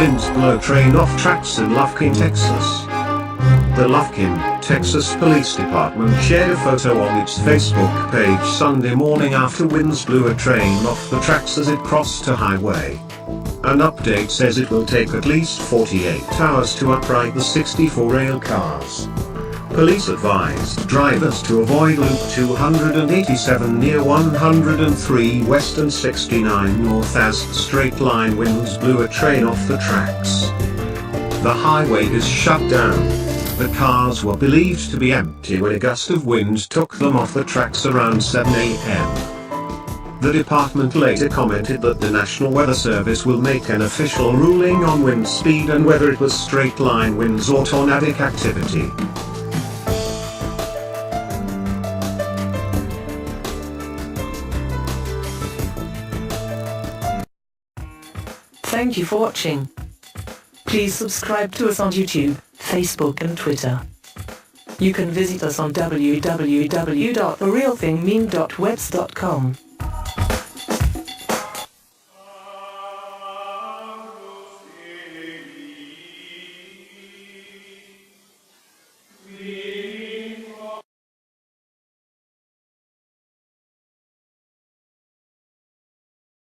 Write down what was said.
winds blow train off tracks in Lufkin, Texas. The Lufkin, Texas Police Department shared a photo on its Facebook page Sunday morning after winds blew a train off the tracks as it crossed a highway. An update says it will take at least 48 hours to upright the 64 rail cars. Police advised drivers to avoid Loop 287 near 103 West and 69 North as straight-line winds blew a train off the tracks. The highway is shut down. The cars were believed to be empty when a gust of wind took them off the tracks around 7 a.m. The department later commented that the National Weather Service will make an official ruling on wind speed and whether it was straight-line winds or tornadic activity. Thank you for watching. Please subscribe to us on YouTube, Facebook and Twitter. You can visit us on www.therealthingmeme.webs.com.